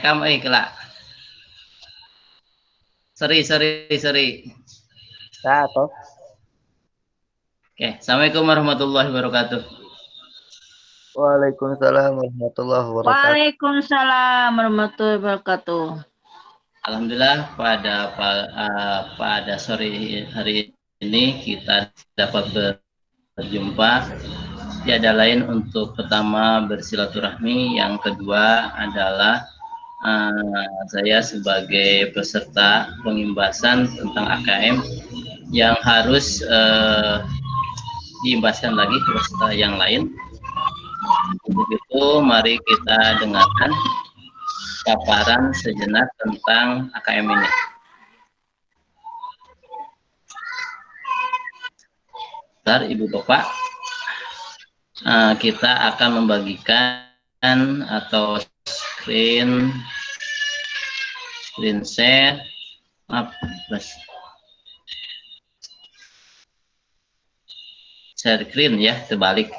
rekam kelak. Seri. Satu. Oke, assalamualaikum warahmatullahi wabarakatuh. Waalaikumsalam warahmatullahi wabarakatuh. Waalaikumsalam warahmatullahi wabarakatuh. Alhamdulillah pada sore hari ini kita dapat berjumpa. Tiada lain untuk pertama bersilaturahmi, yang kedua adalah saya sebagai peserta pengimbasan tentang AKM yang harus diimbaskan lagi ke peserta yang lain. Begitu, mari kita dengarkan paparan sejenak tentang AKM ini. Bentar, Ibu Bapak, kita akan membagikan atau screen share. Maaf, share screen ya, terbalik.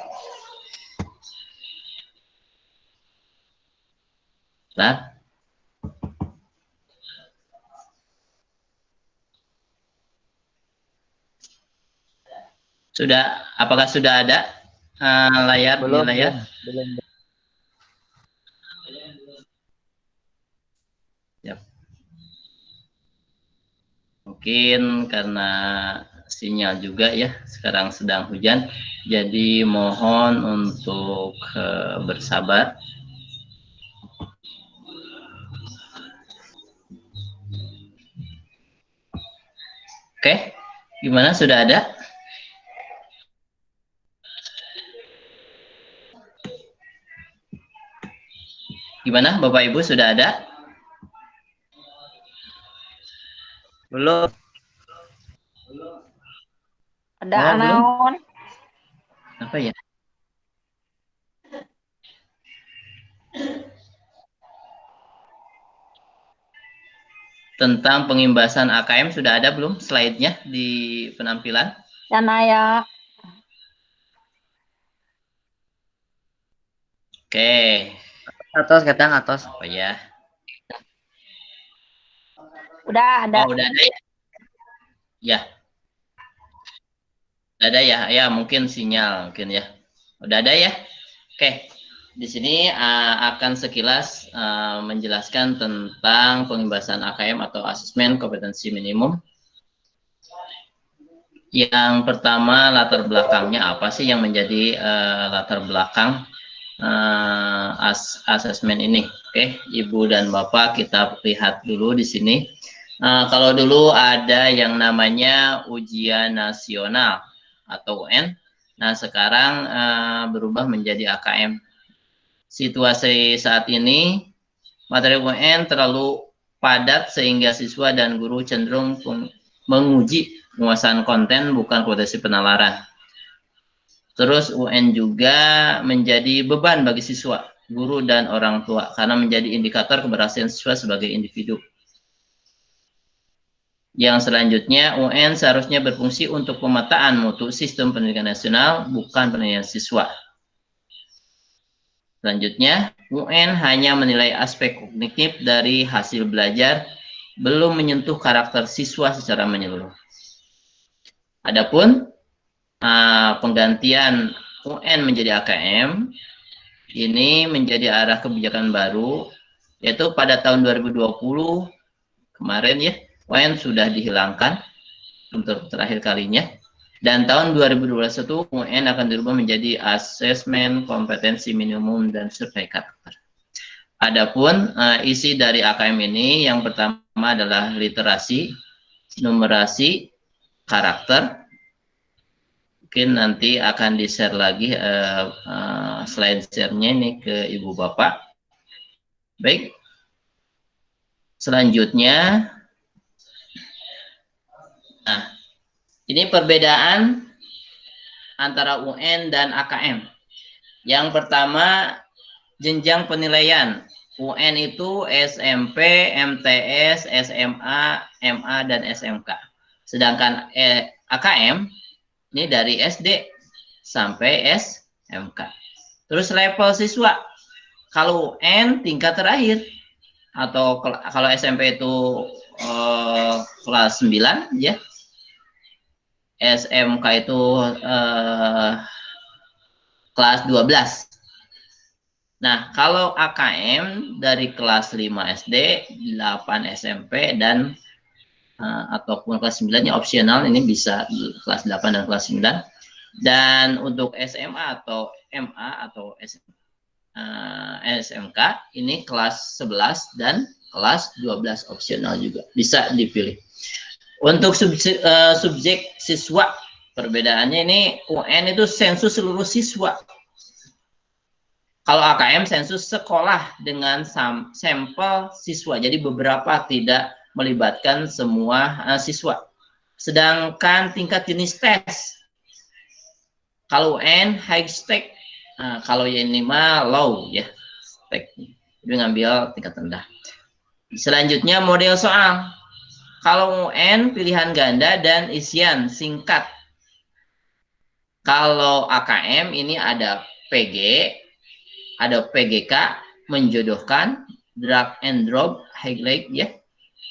Bentar. Apakah sudah ada layar Belum, di layar? belum. Yap. Mungkin karena sinyal juga ya, sekarang sedang hujan, jadi mohon untuk bersabar. Oke, gimana, sudah ada? Gimana, Bapak Ibu, sudah ada? Belum. Ada anaon. Apa ya? Tentang pengimbasan AKM sudah ada belum slide-nya di penampilan? Dan ya. Oke. Atas, kadang atas. Oh ya. Udah ada. Oh, udah ada ya? Ya. Udah ada ya? Ya, mungkin sinyal mungkin ya. Udah ada ya? Oke. Di sini akan sekilas menjelaskan tentang pengimbasan AKM atau asesmen kompetensi minimum. Yang pertama, latar belakangnya apa sih yang menjadi latar belakang asesmen ini? Oke, Ibu dan Bapak, kita lihat dulu di sini. Kalau dulu ada yang namanya ujian nasional atau UN, nah sekarang berubah menjadi AKM. Situasi saat ini, materi UN terlalu padat sehingga siswa dan guru cenderung menguji penguasaan konten bukan kompetensi penalaran. Terus UN juga menjadi beban bagi siswa, guru, dan orang tua karena menjadi indikator keberhasilan siswa sebagai individu. Yang selanjutnya, UN seharusnya berfungsi untuk pemetaan mutu sistem pendidikan nasional, bukan penilaian siswa. Selanjutnya, UN hanya menilai aspek kognitif dari hasil belajar, belum menyentuh karakter siswa secara menyeluruh. Adapun penggantian UN menjadi AKM, ini menjadi arah kebijakan baru, yaitu pada tahun 2020 kemarin ya, UN sudah dihilangkan untuk terakhir kalinya. Dan tahun 2021 UN akan dirubah menjadi asesmen kompetensi minimum dan survei karakter. Adapun isi dari AKM ini yang pertama adalah literasi, numerasi, karakter. Mungkin nanti akan di-share lagi slide share-nya ini ke Ibu Bapak. Baik. Selanjutnya, nah, ini perbedaan antara UN dan AKM. Yang pertama, jenjang penilaian. UN itu SMP, MTS, SMA, MA, dan SMK. Sedangkan AKM ini dari SD sampai SMK. Terus level siswa. Kalau UN tingkat terakhir, atau kalau SMP itu kelas 9 ya. SMK itu kelas 12. Nah, kalau AKM dari kelas 5 SD, 8 SMP, dan ataupun kelas 9 nya opsional, ini bisa kelas 8 dan kelas 9. Dan untuk SMA atau MA atau SMK, ini kelas 11 dan kelas 12 opsional juga. Bisa dipilih. Untuk subjek siswa, perbedaannya ini UN itu sensus seluruh siswa. Kalau AKM sensus sekolah dengan sampel siswa, jadi beberapa tidak melibatkan semua siswa. Sedangkan tingkat jenis tes, kalau UN high stake, kalau yang ini mah low ya, stake, jadi ngambil tingkat rendah. Selanjutnya model soal, kalau UN pilihan ganda dan isian singkat. Kalau AKM ini ada PG, ada PGK, menjodohkan, drag and drop, highlight ya.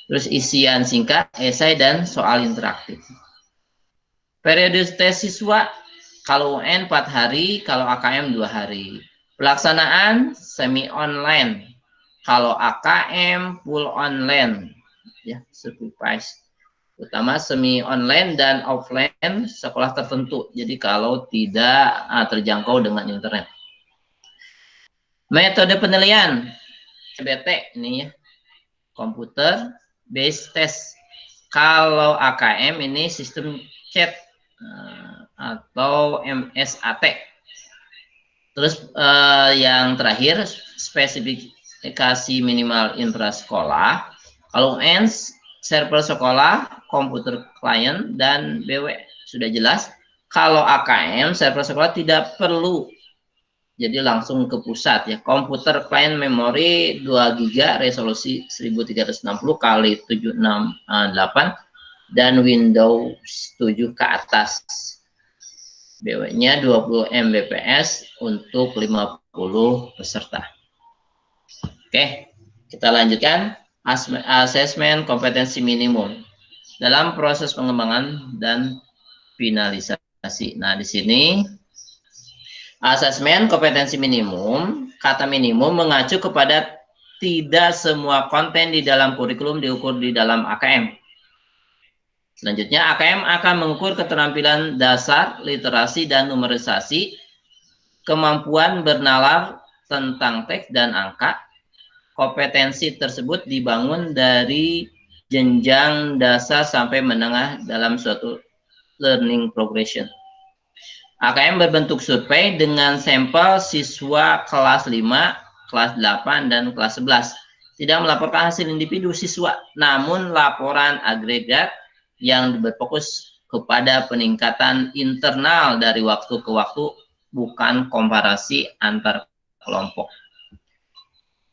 Terus isian singkat, esai, dan soal interaktif. Periode tes siswa, kalau UN 4 hari, kalau AKM 2 hari. Pelaksanaan semi online. Kalau AKM full online ya, supervised. Utama semi online dan offline sekolah tertentu. Jadi kalau tidak terjangkau dengan internet. Metode penilaian CBT ini ya, komputer based test. Kalau AKM ini sistem chat atau MSAT. Terus yang terakhir spesifikasi minimal intrasekolah. Kalau UN server sekolah, komputer klien, dan BW sudah jelas. Kalau AKM server sekolah tidak perlu. Jadi langsung ke pusat ya. Komputer client memori 2 GB, resolusi 1360 kali 768 dan Windows 7 ke atas. BW-nya 20 Mbps untuk 50 peserta. Oke, kita lanjutkan asesmen kompetensi minimum dalam proses pengembangan dan finalisasi. Nah, di sini asesmen kompetensi minimum, kata minimum mengacu kepada tidak semua konten di dalam kurikulum diukur di dalam AKM. Selanjutnya, AKM akan mengukur keterampilan dasar, literasi, dan numerisasi, kemampuan bernalar tentang teks dan angka. Kompetensi tersebut dibangun dari jenjang dasar sampai menengah dalam suatu learning progression. AKM berbentuk survei dengan sampel siswa kelas 5, kelas 8, dan kelas 11. Tidak melaporkan hasil individu siswa, namun laporan agregat yang berfokus kepada peningkatan internal dari waktu ke waktu, bukan komparasi antar kelompok.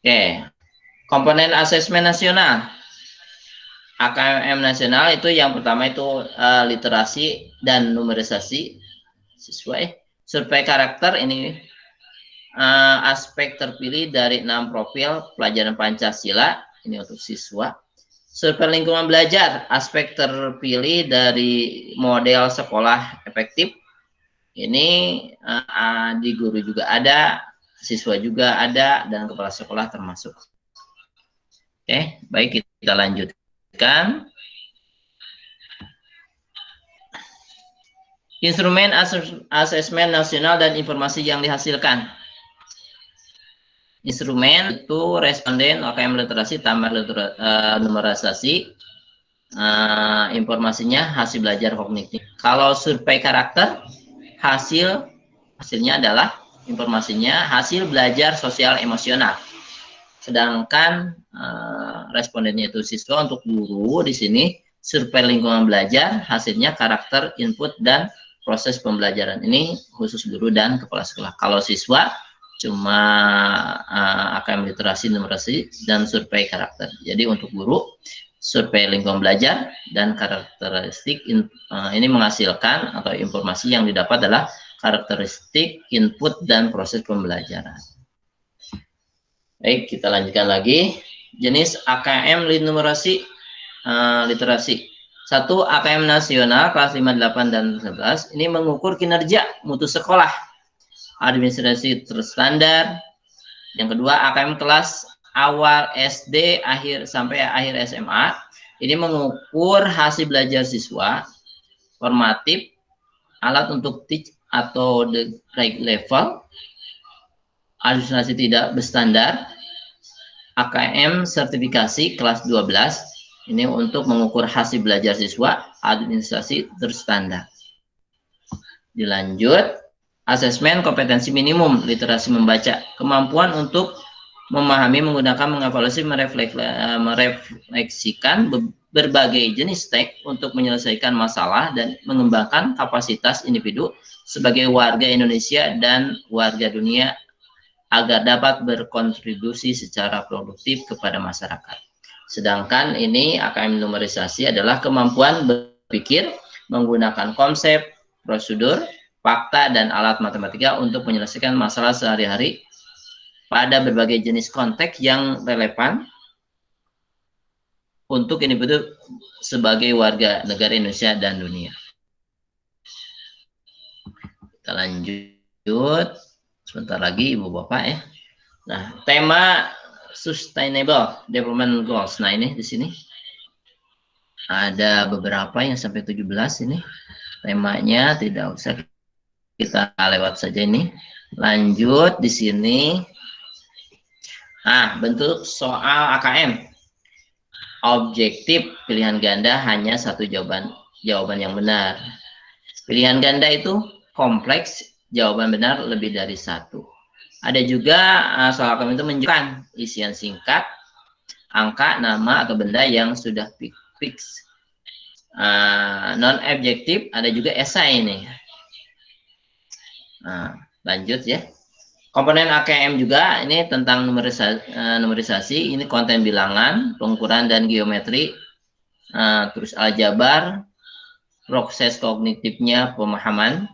Oke, komponen asesmen nasional. AKM nasional itu yang pertama itu literasi dan numerisasi siswa. Survei karakter ini aspek terpilih dari 6 profil pelajaran Pancasila, ini untuk siswa. Survei lingkungan belajar, aspek terpilih dari model sekolah efektif. Ini di guru juga ada, siswa juga ada, dan kepala sekolah termasuk. Oke, baik, kita lanjutkan. Instrumen asesmen nasional dan informasi yang dihasilkan. Instrumen itu responden, AKM literasi, tambah numerisasi, informasinya hasil belajar kognitif. Kalau survei karakter, hasilnya adalah informasinya hasil belajar sosial emosional. Sedangkan respondennya itu siswa. Untuk guru di sini survei lingkungan belajar, hasilnya karakter, input, dan proses pembelajaran. Ini khusus guru dan kepala sekolah. Kalau siswa cuma AKM literasi, numerasi, dan survei karakter. Jadi untuk guru survei lingkungan belajar dan karakteristik ini menghasilkan atau informasi yang didapat adalah karakteristik, input, dan proses pembelajaran. Baik, kita lanjutkan lagi. jenis AKM literasi. 1. AKM nasional kelas 5, 8, dan 11. Ini mengukur kinerja mutu sekolah, administrasi terstandar. Yang kedua, AKM kelas awal SD sampai akhir SMA. Ini mengukur hasil belajar siswa, formatif, alat untuk teach atau the right level, administrasi tidak berstandar. AKM sertifikasi kelas 12, ini untuk mengukur hasil belajar siswa, administrasi terstandar. Dilanjut, asesmen kompetensi minimum literasi membaca, kemampuan untuk memahami, menggunakan, mengevaluasi, merefleksikan berbagai jenis teks untuk menyelesaikan masalah dan mengembangkan kapasitas individu sebagai warga Indonesia dan warga dunia agar dapat berkontribusi secara produktif kepada masyarakat. Sedangkan ini AKM numerisasi adalah kemampuan berpikir, menggunakan konsep, prosedur, fakta, dan alat matematika untuk menyelesaikan masalah sehari-hari pada berbagai jenis konteks yang relevan untuk individu sebagai warga negara Indonesia dan dunia. Kita lanjut sebentar lagi Ibu Bapak ya. Nah, tema Sustainable Development Goals. Nah, ini di sini ada beberapa yang sampai 17 ini. Temanya tidak usah kita lewat saja ini. Lanjut di sini. Nah, bentuk soal AKM. Objektif pilihan ganda hanya satu jawaban yang benar. Pilihan ganda itu kompleks, jawaban benar lebih dari satu. Ada juga soal AKM itu menunjukkan isian singkat, angka, nama, atau benda yang sudah fix. Non-objektif ada juga esai ini. Nah, lanjut ya. Komponen AKM juga ini tentang numerisasi, ini konten bilangan, pengukuran dan geometri, terus aljabar, proses kognitifnya pemahaman,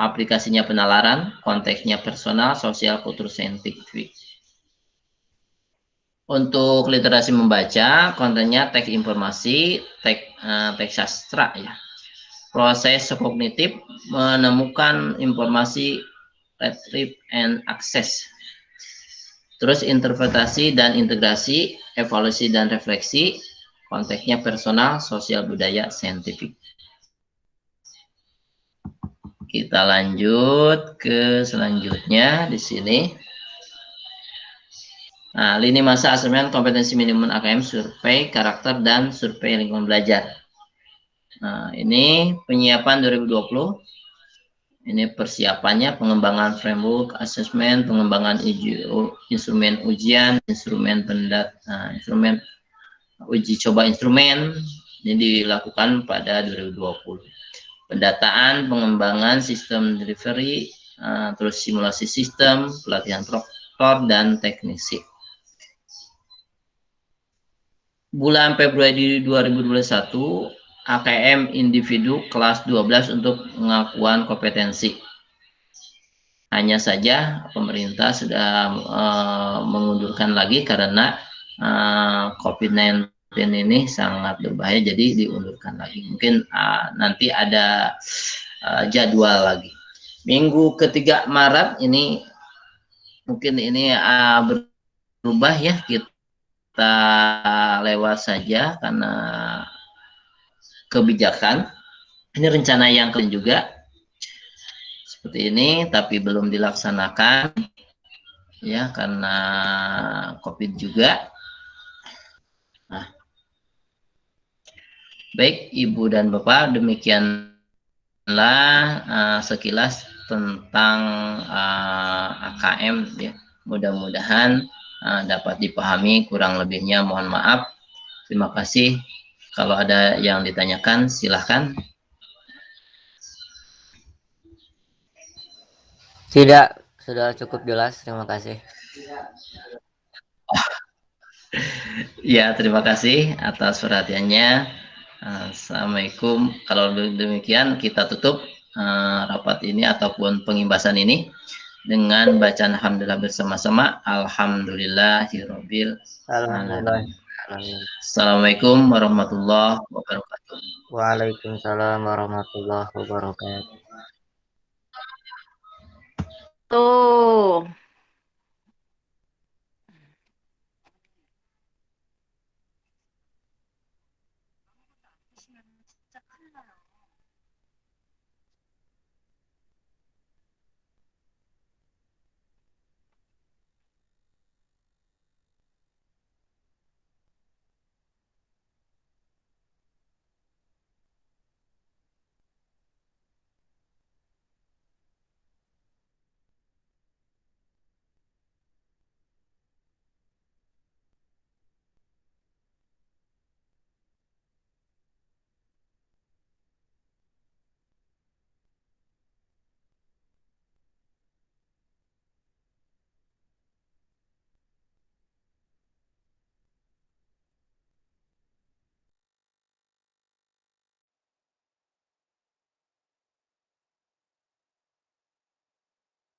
aplikasinya penalaran, konteksnya personal, sosial, kultur, saintifik. Untuk literasi membaca, kontennya teks informasi, teks sastra ya. Proses kognitif menemukan informasi, retrieve and access. Terus interpretasi dan integrasi, evaluasi dan refleksi, konteksnya personal, sosial, budaya, saintifik. Kita lanjut ke selanjutnya di sini. Nah, lini masa asesmen kompetensi minimum AKM, survei karakter dan survei lingkungan belajar. Nah, ini penyiapan 2020. Ini persiapannya, pengembangan framework asesmen, pengembangan instrumen ujian, instrumen uji coba instrumen. Ini dilakukan pada 2020. Pendataan, pengembangan sistem delivery, terus simulasi sistem, pelatihan proktor dan teknisi. Bulan Februari 2021, AKM individu kelas 12 untuk pengakuan kompetensi. Hanya saja pemerintah sudah mengundurkan lagi karena COVID-19 ini sangat berbahaya, jadi diundurkan lagi. Mungkin nanti ada jadwal lagi. Minggu ketiga Maret ini mungkin ini berubah ya, kita lewat saja karena kebijakan. Ini rencana yang kalian juga seperti ini, tapi belum dilaksanakan ya karena COVID juga. Nah, baik Ibu dan Bapak, demikianlah sekilas tentang AKM ya. Mudah-mudahan dapat dipahami, kurang lebihnya mohon maaf. Terima kasih. Kalau ada yang ditanyakan, silahkan. Tidak, sudah cukup jelas. Terima kasih. Ya, terima kasih atas perhatiannya. Assalamualaikum. Kalau demikian kita tutup rapat ini ataupun pengimbasan ini. dengan bacaan alhamdulillah bersama-sama. Alhamdulillahirabbil Alhamdulillah. alamin. Assalamualaikum warahmatullahi wabarakatuh. Waalaikumsalam warahmatullahi wabarakatuh. Tuh.